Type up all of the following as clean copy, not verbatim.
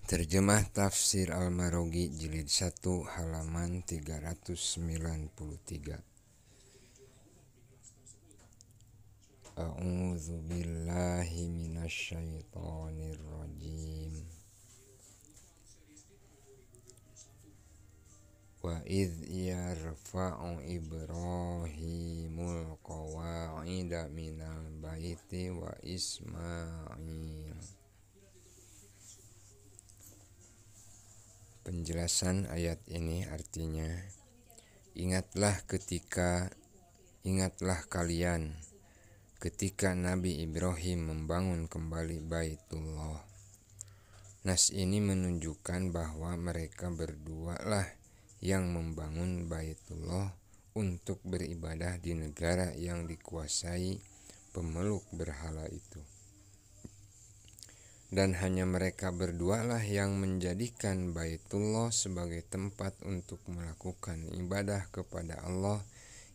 Terjemah Tafsir Al-Marogi Jilid 1 halaman 393. A'udzu billahi minasyaitonir rajim. Wa idz yarfa'u Ibrahimul qawa'ida minal baiti wa Ismail. Penjelasan ayat ini artinya, ingatlah kalian ketika Nabi Ibrahim membangun kembali Baitullah. Nas ini menunjukkan bahwa mereka berdua lah yang membangun Baitullah untuk beribadah di negara yang dikuasai pemeluk berhala itu. Dan hanya mereka berdua lah yang menjadikan Baitullah sebagai tempat untuk melakukan ibadah kepada Allah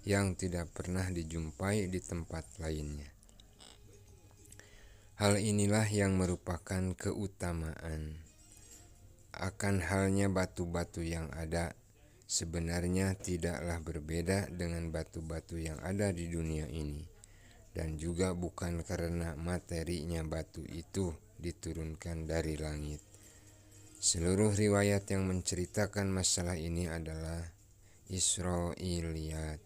yang tidak pernah dijumpai di tempat lainnya. Hal inilah yang merupakan keutamaan. Akan halnya batu-batu yang ada, sebenarnya tidaklah berbeda dengan batu-batu yang ada di dunia ini. Dan juga bukan karena materinya batu itu diturunkan dari langit. Seluruh riwayat yang menceritakan masalah ini adalah Israiliyat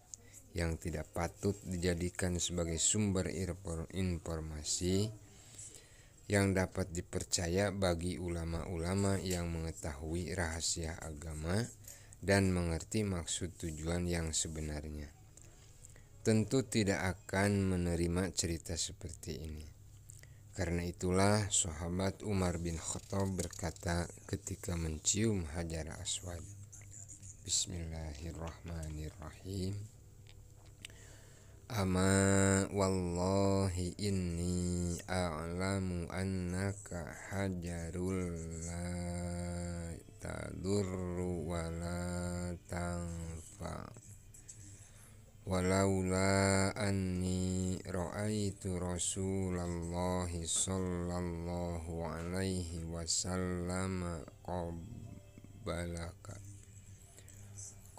yang tidak patut dijadikan sebagai sumber informasi yang dapat dipercaya bagi ulama-ulama yang mengetahui rahasia agama dan mengerti maksud tujuan yang sebenarnya. Tentu tidak akan menerima cerita seperti ini. Karena itulah sahabat Umar bin Khattab berkata ketika mencium Hajar Aswad, Bismillahirrahmanirrahim. Ama wallahi inni a'lamu annaka hajarul la tadurru wa la tanfa. Walaula anni ra'aitu Rasulullah sallallahu alaihi wasallam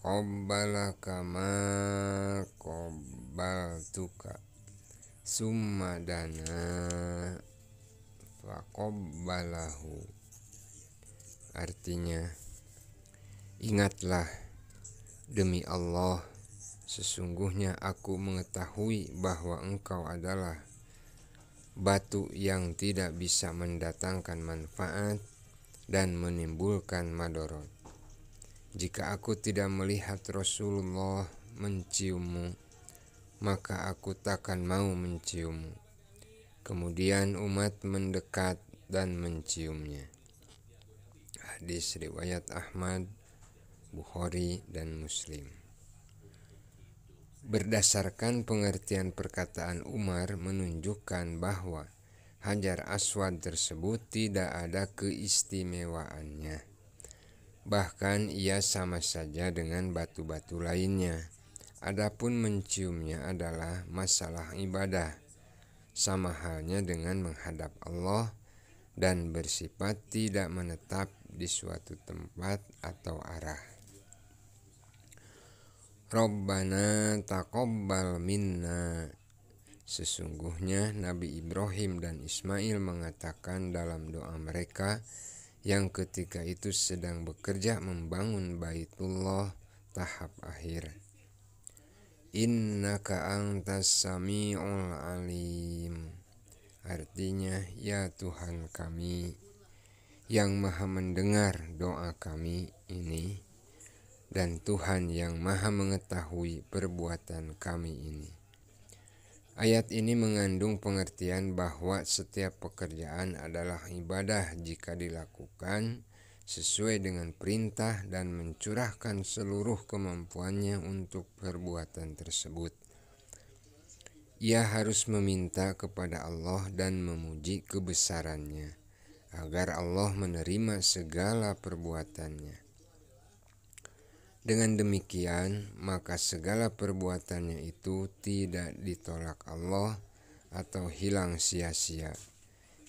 qabbalaka ma qabbaltuka summa dana faqabbalahu. Artinya, ingatlah, demi Allah, sesungguhnya aku mengetahui bahwa engkau adalah batu yang tidak bisa mendatangkan manfaat dan menimbulkan madorot. Jika aku tidak melihat Rasulullah menciummu, maka aku takkan mau menciummu. Kemudian umat mendekat dan menciumnya. Hadis riwayat Ahmad, Bukhari, dan Muslim. Berdasarkan pengertian perkataan Umar menunjukkan bahwa Hajar Aswad tersebut tidak ada keistimewaannya. Bahkan ia sama saja dengan batu-batu lainnya. Adapun menciumnya adalah masalah ibadah, sama halnya dengan menghadap Allah dan bersifat tidak menetap di suatu tempat atau arah. Rabbana taqabbal minna. Sesungguhnya Nabi Ibrahim dan Ismail mengatakan dalam doa mereka yang ketika itu sedang bekerja membangun Baitullah tahap akhir, Innaka antas sami'ul alim. Artinya, ya Tuhan kami yang maha mendengar doa kami ini, dan Tuhan yang maha mengetahui perbuatan kami ini. Ayat ini mengandung pengertian bahwa setiap pekerjaan adalah ibadah jika dilakukan sesuai dengan perintah dan mencurahkan seluruh kemampuannya untuk perbuatan tersebut. Ia harus meminta kepada Allah dan memuji kebesarannya, agar Allah menerima segala perbuatannya. Dengan demikian, maka segala perbuatannya itu tidak ditolak Allah atau hilang sia-sia.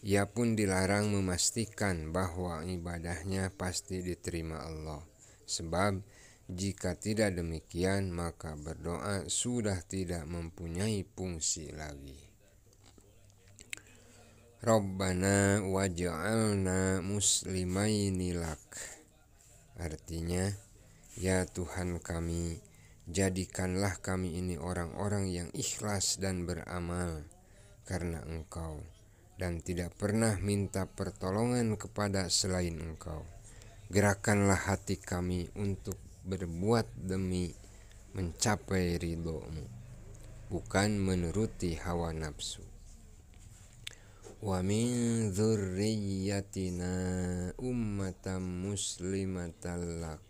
Ia pun dilarang memastikan bahwa ibadahnya pasti diterima Allah, sebab jika tidak demikian maka berdoa sudah tidak mempunyai fungsi lagi. Rabbana waj'alna muslimaini lak. Artinya, ya Tuhan kami, jadikanlah kami ini orang-orang yang ikhlas dan beramal karena Engkau, dan tidak pernah minta pertolongan kepada selain Engkau. Gerakanlah hati kami untuk berbuat demi mencapai ridho-Mu, bukan menuruti hawa nafsu. Wa min dzurriyyatina ummatan muslimatan lak.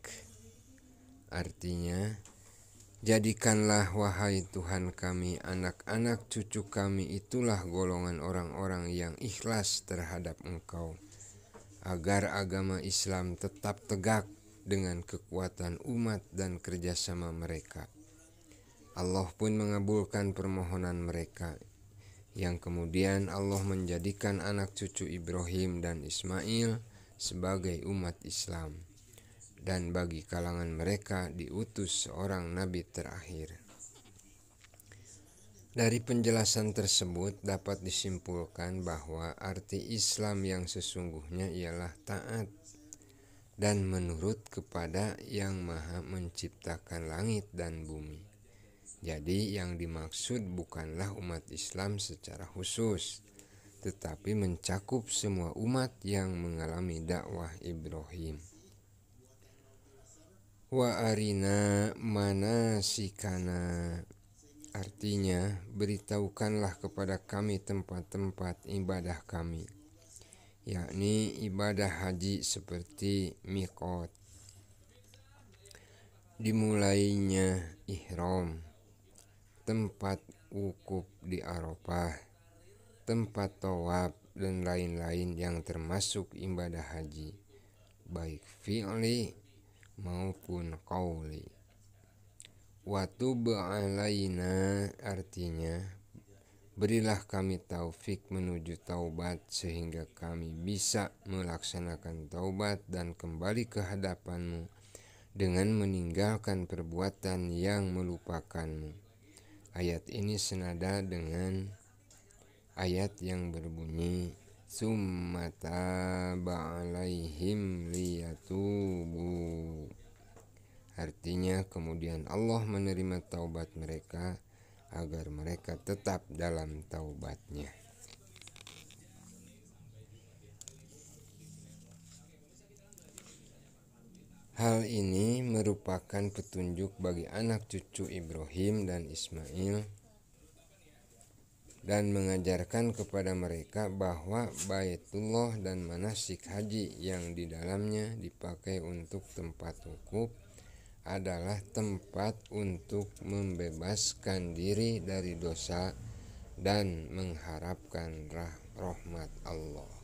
Artinya, jadikanlah wahai Tuhan kami, anak-anak cucu kami itulah golongan orang-orang yang ikhlas terhadap Engkau, agar agama Islam tetap tegak dengan kekuatan umat dan kerjasama mereka. Allah pun mengabulkan permohonan mereka, yang kemudian Allah menjadikan anak cucu Ibrahim dan Ismail sebagai umat Islam, dan bagi kalangan mereka diutus seorang nabi terakhir. Dari penjelasan tersebut dapat disimpulkan bahwa arti Islam yang sesungguhnya ialah taat dan menurut kepada Yang Maha Menciptakan langit dan bumi. Jadi yang dimaksud bukanlah umat Islam secara khusus, tetapi mencakup semua umat yang mengalami dakwah Ibrahim. Wa arina manasikana. Artinya, beritahukanlah kepada kami tempat-tempat ibadah kami, yakni ibadah haji seperti miqat, dimulainya ihram, tempat wukuf di Arafah, tempat tawaf, dan lain-lain yang termasuk ibadah haji, baik fi'li maupun qauli. Wa tub alaina, artinya berilah kami taufik menuju taubat sehingga kami bisa melaksanakan taubat dan kembali ke hadapan-Mu dengan meninggalkan perbuatan yang melupakan-Mu. Ayat ini senada dengan ayat yang berbunyi summa taba alaihim liyatubu. Artinya kemudian Allah menerima taubat mereka agar mereka tetap dalam taubatnya. Hal ini merupakan petunjuk bagi anak cucu Ibrahim dan Ismail, dan mengajarkan kepada mereka bahwa Baitullah dan manasik haji yang di dalamnya dipakai untuk tempat wukuf adalah tempat untuk membebaskan diri dari dosa dan mengharapkan rahmat Allah.